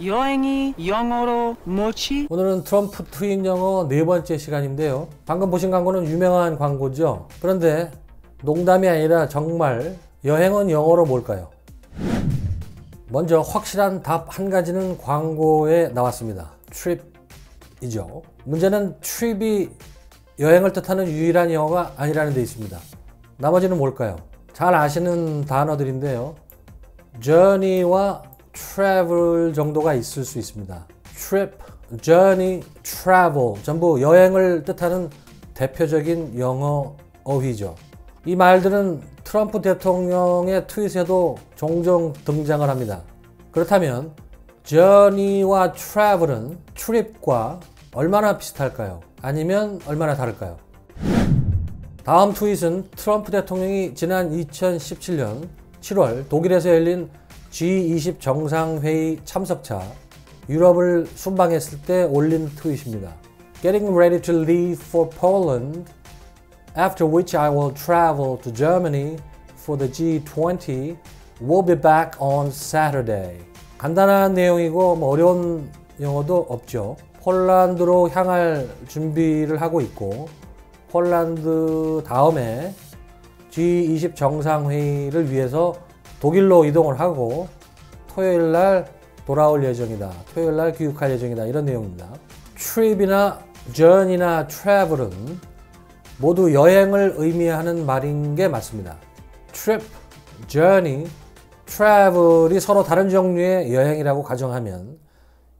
여행이 영어로 뭐지? 오늘은 트럼프 트윗 영어 네 번째 시간인데요. 방금 보신 광고는 유명한 광고죠. 그런데 농담이 아니라 정말 여행은 영어로 뭘까요? 먼저 확실한 답 한 가지는 광고에 나왔습니다. trip이죠. 문제는 trip이 여행을 뜻하는 유일한 영어가 아니라는 데 있습니다. 나머지는 뭘까요? 잘 아시는 단어들인데요. journey와 travel 정도가 있을 수 있습니다. trip, journey, travel 전부 여행을 뜻하는 대표적인 영어 어휘죠. 이 말들은 트럼프 대통령의 트윗에도 종종 등장을 합니다. 그렇다면 journey와 travel은 trip과 얼마나 비슷할까요? 아니면 얼마나 다를까요? 다음 트윗은 트럼프 대통령이 지난 2017년 7월 독일에서 열린 G20 정상회의 참석차 유럽을 순방했을 때 올린 트윗입니다. Getting ready to leave for Poland, after which I will travel to Germany for the G20. We'll be back on Saturday. 간단한 내용이고 어려운 영어도 없죠. 폴란드로 향할 준비를 하고 있고 폴란드 다음에 G20 정상회의를 위해서 독일로 이동을 하고 토요일 날 돌아올 예정이다. 토요일 날 귀국할 예정이다. 이런 내용입니다. trip이나 journey나 travel은 모두 여행을 의미하는 말인 게 맞습니다. trip, journey, travel이 서로 다른 종류의 여행이라고 가정하면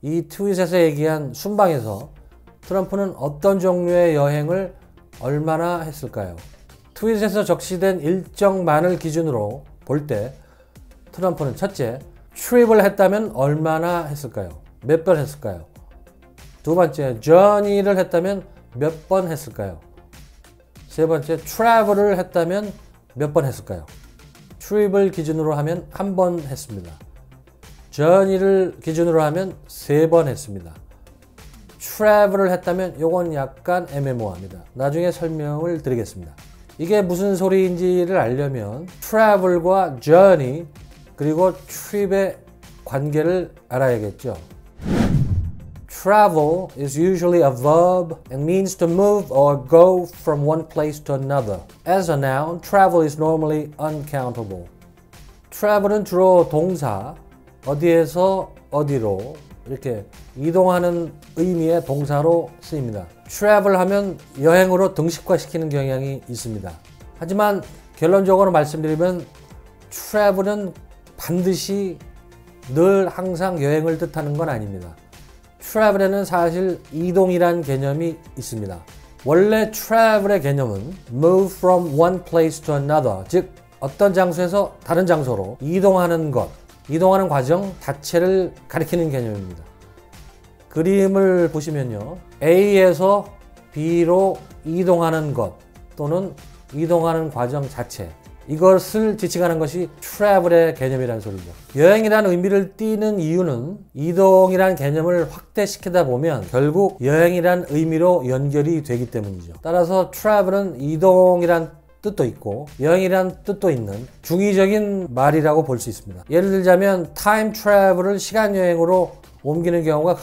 이 트윗에서 얘기한 순방에서 트럼프는 어떤 종류의 여행을 얼마나 했을까요? 트윗에서 적시된 일정만을 기준으로 볼 때 트럼프는 첫째, trip을 했다면 얼마나 했을까요? 몇 번 했을까요? 두 번째, journey를 했다면 몇 번 했을까요? 세 번째, travel을 했다면 몇 번 했을까요? trip을 기준으로 하면 한 번 했습니다. journey를 기준으로 하면 세 번 했습니다. travel을 했다면 요건 약간 애매모호합니다. 나중에 설명을 드리겠습니다. 이게 무슨 소리인지를 알려면 travel과 journey 그리고 trip의 관계를 알아야겠죠. Travel is usually a verb and means to move or go from one place to another. As a noun, travel is normally uncountable. travel은 주로 동사, 어디에서 어디로 이렇게 이동하는 의미의 동사로 쓰입니다. travel 하면 여행으로 등식화시키는 경향이 있습니다. 하지만 결론적으로 말씀드리면 travel은 반드시 늘 항상 여행을 뜻하는 건 아닙니다. travel에는 사실 이동이란 개념이 있습니다. 원래 travel의 개념은 move from one place to another, 즉 어떤 장소에서 다른 장소로 이동하는 것, 이동하는 과정 자체를 가리키는 개념입니다. 그림을 보시면요. A에서 B로 이동하는 것 또는 이동하는 과정 자체, 이것을 지칭하는 것이 travel의 개념이라는 소리죠. 여행이라는 의미를 띠는 이유는 이동이라는 개념을 확대시키다 보면 결국 여행이라는 의미로 연결이 되기 때문이죠. 따라서 travel은 이동이란 뜻도 있고 여행이란 뜻도 있는 중의적인 말이라고 볼 수 있습니다. 예를 들자면 time travel을 시간 여행으로 옮기는 경우가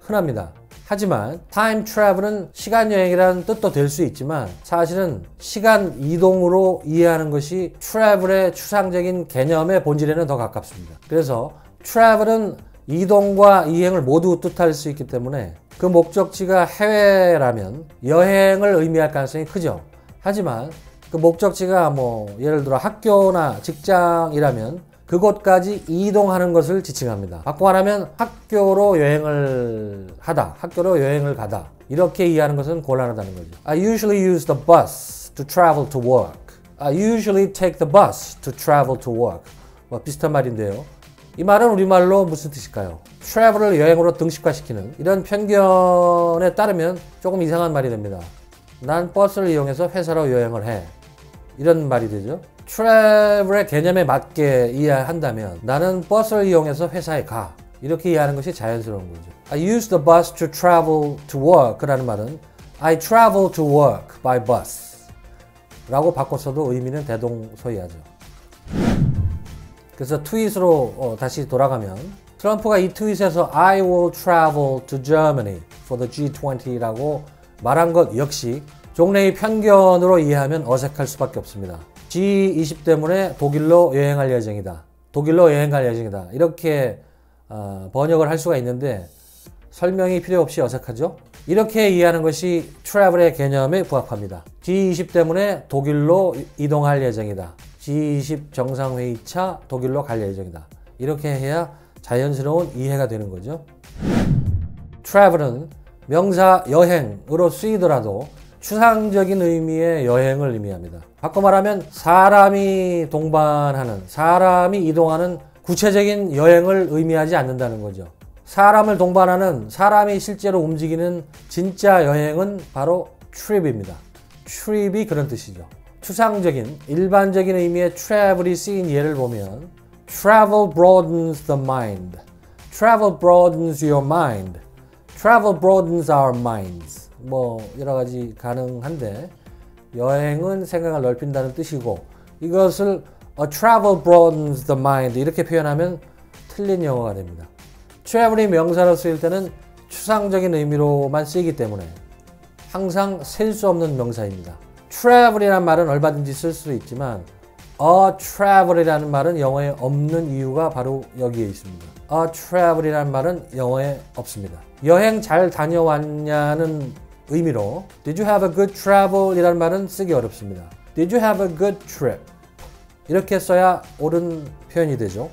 흔합니다. 하지만 time travel은 시간 여행이라는 뜻도 될 수 있지만 사실은 시간 이동으로 이해하는 것이 travel의 추상적인 개념의 본질에는 더 가깝습니다. 그래서 travel은 이동과 이행을 모두 뜻할 수 있기 때문에 그 목적지가 해외라면 여행을 의미할 가능성이 크죠. 하지만 그 목적지가 예를 들어 학교나 직장이라면 그곳까지 이동하는 것을 지칭합니다. 바꿔 말하면 학교로 여행을 하다, 학교로 여행을 가다 이렇게 이해하는 것은 곤란하다는 거죠. I usually use the bus to travel to work. I usually take the bus to travel to work. 비슷한 말인데요. 이 말은 우리말로 무슨 뜻일까요? travel을 여행으로 등식화시키는 이런 편견에 따르면 조금 이상한 말이 됩니다. 난 버스를 이용해서 회사로 여행을 해. 이런 말이 되죠. travel의 개념에 맞게 이해한다면 나는 버스를 이용해서 회사에 가. 이렇게 이해하는 것이 자연스러운 거죠. I use the bus to travel to work 라는 말은 I travel to work by bus 라고 바꿨어도 의미는 대동소이하죠. 그래서 트윗으로 다시 돌아가면 트럼프가 이 트윗에서 I will travel to Germany for the G20라고 말한 것 역시 종래의 편견으로 이해하면 어색할 수밖에 없습니다. G20 때문에 독일로 여행할 예정이다. 독일로 여행 갈 예정이다. 이렇게 번역을 할 수가 있는데 설명이 필요 없이 어색하죠? 이렇게 이해하는 것이 travel의 개념에 부합합니다. G20 때문에 독일로 이동할 예정이다. G20 정상회의차 독일로 갈 예정이다. 이렇게 해야 자연스러운 이해가 되는 거죠. travel은 명사 여행으로 쓰이더라도 추상적인 의미의 여행을 의미합니다. 바꿔 말하면 사람이 동반하는, 사람이 이동하는 구체적인 여행을 의미하지 않는다는 거죠. 사람을 동반하는, 사람이 실제로 움직이는 진짜 여행은 바로 trip입니다. trip이 그런 뜻이죠. 추상적인, 일반적인 의미의 travel이 쓰인 예를 보면 travel broadens the mind, travel broadens your mind, travel broadens our minds. 뭐 여러 가지 가능한데 여행은 생각을 넓힌다는 뜻이고 이것을 a travel broadens the mind 이렇게 표현하면 틀린 영어가 됩니다. travel이 명사로 쓰일 때는 추상적인 의미로만 쓰이기 때문에 항상 셀 수 없는 명사입니다. travel이라는 말은 얼마든지 쓸 수 있지만 a travel이라는 말은 영어에 없는 이유가 바로 여기에 있습니다. a travel이라는 말은 영어에 없습니다. 여행 잘 다녀왔냐는 의미로 Did you have a good travel? 이라는 말은 쓰기 어렵습니다. Did you have a good trip? 이렇게 써야 옳은 표현이 되죠.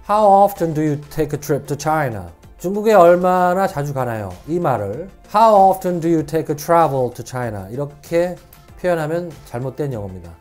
How often do you take a trip to China? 중국에 얼마나 자주 가나요? 이 말을 How often do you take a travel to China? 이렇게 표현하면 잘못된 영어입니다.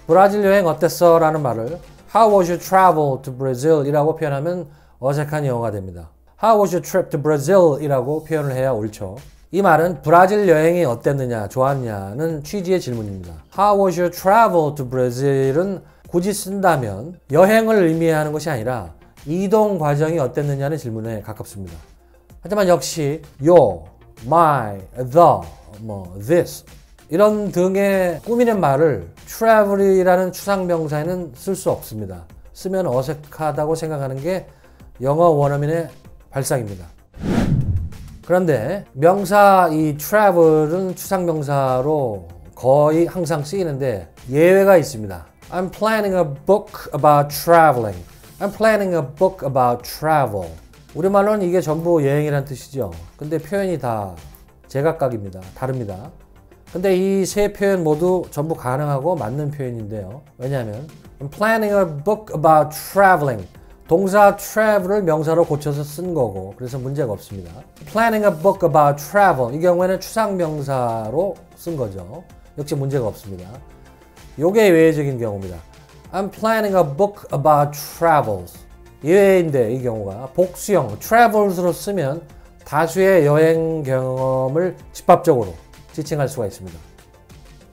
브라질 여행 어땠어? 라는 말을 How was your travel to Brazil? 이라고 표현하면 어색한 영어가 됩니다. How was your trip to Brazil? 이라고 표현을 해야 옳죠. 이 말은 브라질 여행이 어땠느냐, 좋았냐는 취지의 질문입니다. How was your travel to Brazil은 굳이 쓴다면 여행을 의미하는 것이 아니라 이동 과정이 어땠느냐는 질문에 가깝습니다. 하지만 역시 your, my, the, this 이런 등의 꾸미는 말을 travel이라는 추상명사에는 쓸 수 없습니다. 쓰면 어색하다고 생각하는 게 영어 원어민의 발상입니다. 그런데 명사 이 travel은 추상명사로 거의 항상 쓰이는데 예외가 있습니다. I'm planning a book about traveling. I'm planning a book about travel. 우리말로는 이게 전부 여행이란 뜻이죠. 근데 표현이 다 제각각입니다. 다릅니다. 근데 이 세 표현 모두 전부 가능하고 맞는 표현인데요. 왜냐하면 I'm planning a book about traveling. 동사 travel을 명사로 고쳐서 쓴 거고 그래서 문제가 없습니다. Planning a book about travel 이 경우에는 추상명사로 쓴 거죠. 역시 문제가 없습니다. 요게 예외적인 경우입니다. I'm planning a book about travels 예외인데 이 경우가 복수형 travels로 쓰면 다수의 여행 경험을 집합적으로 지칭할 수가 있습니다.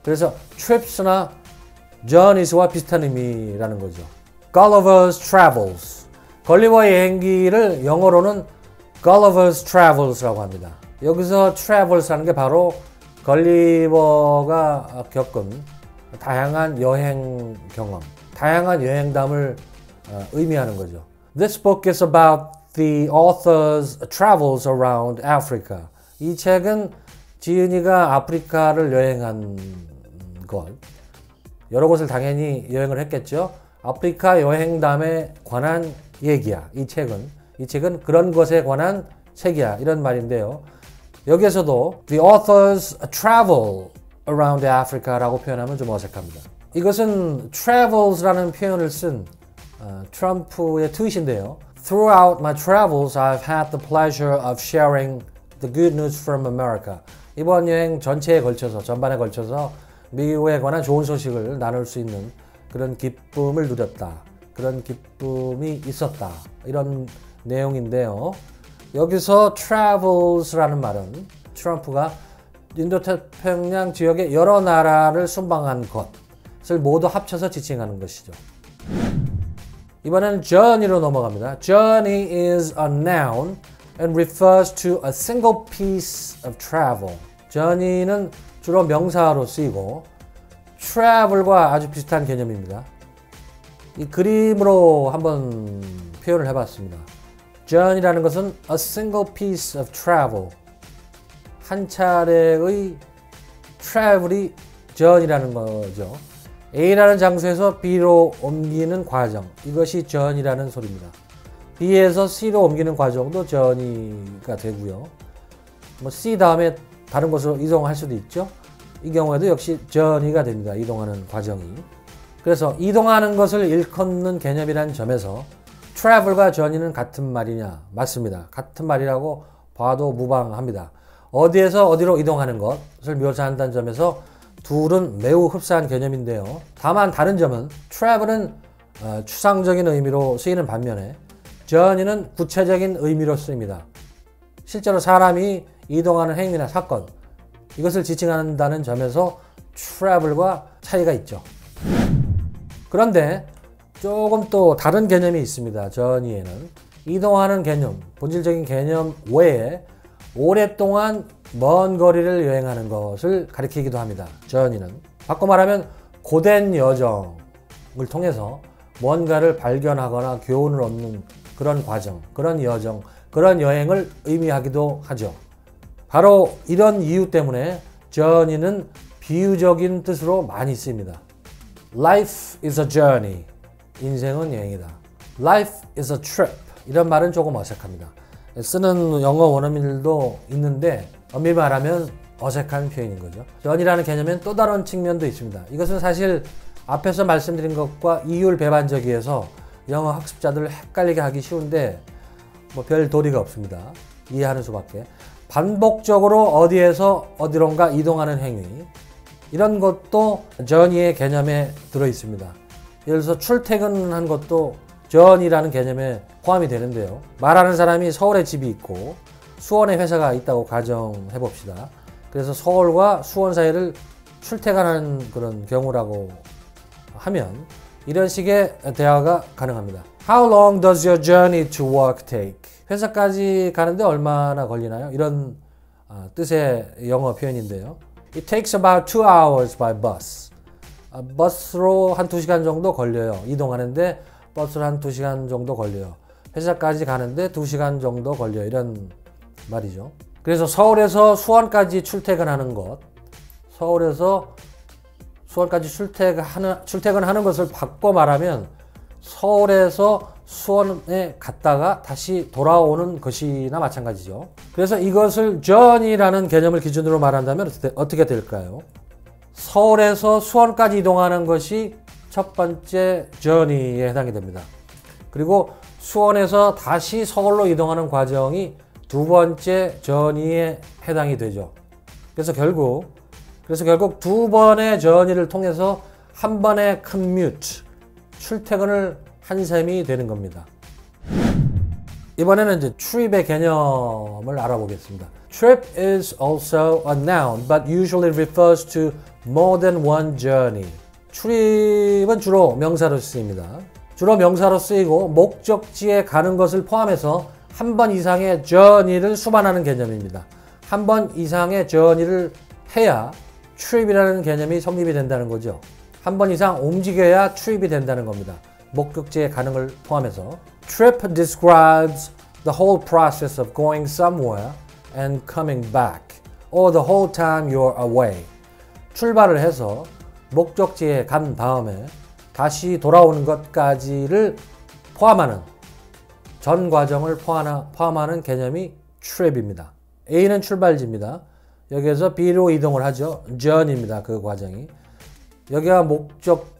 그래서 trips나 journeys와 비슷한 의미라는 거죠. Gulliver's Travels 걸리버 여행기를 영어로는 Gulliver's Travels라고 합니다. 여기서 travels라는 게 바로 걸리버가 겪은 다양한 여행 경험, 다양한 여행담을 의미하는 거죠. This book is about the author's travels around Africa. 이 책은 지은이가 아프리카를 여행한 것, 여러 곳을 당연히 여행을 했겠죠. 아프리카 여행담에 관한 얘기야. 이 책은 그런 것에 관한 책이야. 이런 말인데요. 여기에서도 the author's travel around Africa라고 표현하면 좀 어색합니다. 이것은 travels라는 표현을 쓴 트럼프의 트윗인데요. Throughout my travels, I've had the pleasure of sharing the good news from America. 이번 여행 전체에 걸쳐서, 전반에 걸쳐서 미국에 관한 좋은 소식을 나눌 수 있는 그런 기쁨을 누렸다. 그런 기쁨이 있었다. 이런 내용인데요. 여기서 travels라는 말은 트럼프가 인도태평양 지역의 여러 나라를 순방한 것을 모두 합쳐서 지칭하는 것이죠. 이번에는 journey로 넘어갑니다. Journey is a noun and refers to a single piece of travel. journey는 주로 명사로 쓰이고 travel과 아주 비슷한 개념입니다. 이 그림으로 한번 표현을 해봤습니다. journey라는 것은 a single piece of travel. 한 차례의 travel이 journey라는 거죠. A라는 장소에서 B로 옮기는 과정. 이것이 journey라는 소리입니다. B에서 C로 옮기는 과정도 journey가 되고요. 뭐 C 다음에 다른 곳으로 이동할 수도 있죠. 이 경우에도 역시 journey가 됩니다. 이동하는 과정이. 그래서 이동하는 것을 일컫는 개념이라는 점에서 travel과 journey는 같은 말이냐? 맞습니다. 같은 말이라고 봐도 무방합니다. 어디에서 어디로 이동하는 것을 묘사한다는 점에서 둘은 매우 흡사한 개념인데요. 다만 다른 점은 travel은 추상적인 의미로 쓰이는 반면에 journey는 구체적인 의미로 쓰입니다. 실제로 사람이 이동하는 행위나 사건, 이것을 지칭한다는 점에서 travel과 차이가 있죠. 그런데 조금 또 다른 개념이 있습니다. journey에는 이동하는 개념, 본질적인 개념 외에 오랫동안 먼 거리를 여행하는 것을 가리키기도 합니다. journey는 바꿔 말하면 고된 여정을 통해서 뭔가를 발견하거나 교훈을 얻는 그런 과정, 그런 여정, 그런 여행을 의미하기도 하죠. 바로 이런 이유 때문에 journey는 비유적인 뜻으로 많이 쓰입니다. Life is a journey. 인생은 여행이다. Life is a trip. 이런 말은 조금 어색합니다. 쓰는 영어 원어민들도 있는데 엄밀히 말하면 어색한 표현인 거죠. journey라는 개념엔 또 다른 측면도 있습니다. 이것은 사실 앞에서 말씀드린 것과 이율 배반적이어서 영어 학습자들을 헷갈리게 하기 쉬운데 뭐 별 도리가 없습니다. 이해하는 수밖에. 반복적으로 어디에서 어디론가 이동하는 행위, 이런 것도 journey의 개념에 들어 있습니다. 예를 들어서 출퇴근한 것도 journey라는 개념에 포함이 되는데요. 말하는 사람이 서울에 집이 있고 수원에 회사가 있다고 가정해 봅시다. 그래서 서울과 수원 사이를 출퇴근하는 그런 경우라고 하면 이런 식의 대화가 가능합니다. How long does your journey to work take? 회사까지 가는데 얼마나 걸리나요? 이런 뜻의 영어 표현인데요. It takes about 2 hours by bus. 버스로 한 2시간 정도 걸려요. 이동하는데 버스로 한 2시간 정도 걸려요. 회사까지 가는데 2시간 정도 걸려요. 이런 말이죠. 그래서 서울에서 수원까지 출퇴근하는 것, 서울에서 수원까지 출퇴근하는 것을 바꿔 말하면 서울에서 수원에 갔다가 다시 돌아오는 것이나 마찬가지죠. 그래서 이것을 journey라는 개념을 기준으로 말한다면 어떻게 될까요? 서울에서 수원까지 이동하는 것이 첫 번째 journey에 해당이 됩니다. 그리고 수원에서 다시 서울로 이동하는 과정이 두 번째 journey에 해당이 되죠. 그래서 결국 두 번의 journey를 통해서 한 번의 commute, 출퇴근을 한 셈이 되는 겁니다. 이번에는 이제 trip의 개념을 알아보겠습니다. Trip is also a noun, but usually refers to more than one journey. trip은 주로 명사로 쓰입니다. 주로 명사로 쓰이고 목적지에 가는 것을 포함해서 한 번 이상의 journey를 수반하는 개념입니다. 한 번 이상의 journey를 해야 trip이라는 개념이 성립이 된다는 거죠. 한 번 이상 움직여야 trip이 된다는 겁니다. 목적지에 가는 걸 포함해서. Trip describes the whole process of going somewhere and coming back, or the whole time you're away. 출발을 해서 목적지에 간 다음에 다시 돌아오는 것까지를 포함하는 전 과정을 포함하는 개념이 trip입니다. A는 출발지입니다. 여기에서 B로 이동을 하죠. journey입니다. 그 과정이. 여기가 목적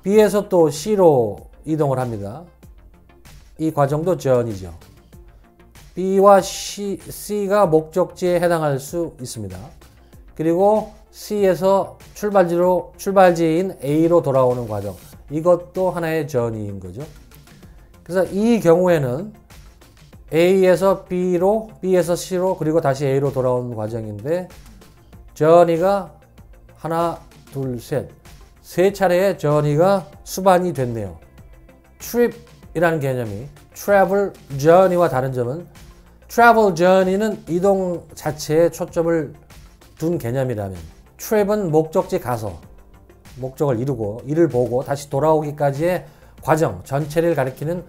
B에서 또 C로 이동을 합니다. 이 과정도 journey죠. B와 C가 목적지에 해당할 수 있습니다. 그리고 C에서 출발지인 A로 돌아오는 과정. 이것도 하나의 journey인 거죠. 그래서 이 경우에는 A에서 B로, B에서 C로, 그리고 다시 A로 돌아오는 과정인데 journey가 하나, 둘, 세 차례의 journey가 수반이 됐네요. trip이라는 개념이 travel journey와 다른 점은 travel journey는 이동 자체에 초점을 둔 개념이라면 trip은 목적지 가서 목적을 이루고 이를 보고 다시 돌아오기까지의 과정 전체를 가리키는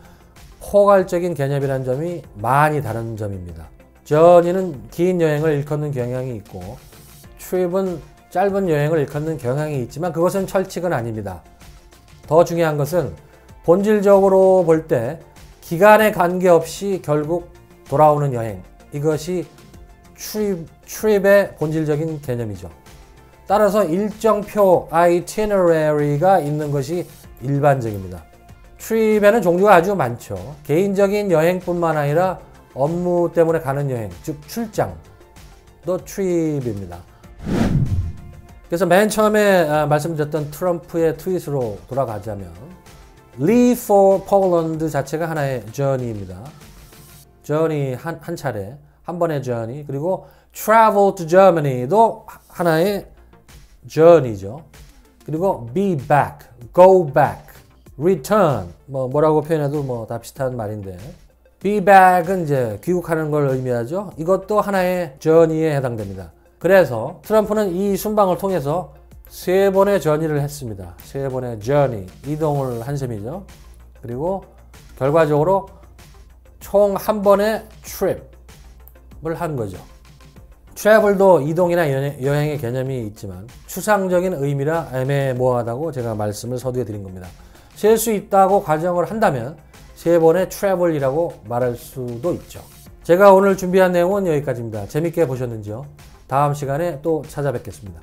포괄적인 개념이라는 점이 많이 다른 점입니다. journey는 긴 여행을 일컫는 경향이 있고 trip은 짧은 여행을 일컫는 경향이 있지만 그것은 철칙은 아닙니다. 더 중요한 것은 본질적으로 볼 때 기간에 관계없이 결국 돌아오는 여행, 이것이 trip의 본질적인 개념이죠. 따라서 일정표 itinerary가 있는 것이 일반적입니다. trip에는 종류가 아주 많죠. 개인적인 여행뿐만 아니라 업무 때문에 가는 여행, 즉 출장도 trip입니다. 그래서 맨 처음에 말씀드렸던 트럼프의 트윗으로 돌아가자면 Leave for Poland 자체가 하나의 journey입니다. journey 한 차례, 한 번의 journey, 그리고 travel to Germany도 하나의 journey죠. 그리고 be back, go back, return, 뭐라고 표현해도 다 비슷한 말인데 be back은 이제 귀국하는 걸 의미하죠. 이것도 하나의 journey에 해당됩니다. 그래서 트럼프는 이 순방을 통해서 3번의 journey를 했습니다. 3번의 journey, 이동을 한 셈이죠. 그리고 결과적으로 총 한 번의 trip을 한 거죠. travel도 이동이나 여행의 개념이 있지만 추상적인 의미라 애매모호하다고 제가 말씀을 서두에 드린 겁니다. 셀 수 있다고 가정을 한다면 3번의 travel이라고 말할 수도 있죠. 제가 오늘 준비한 내용은 여기까지입니다. 재밌게 보셨는지요? 다음 시간에 또 찾아뵙겠습니다.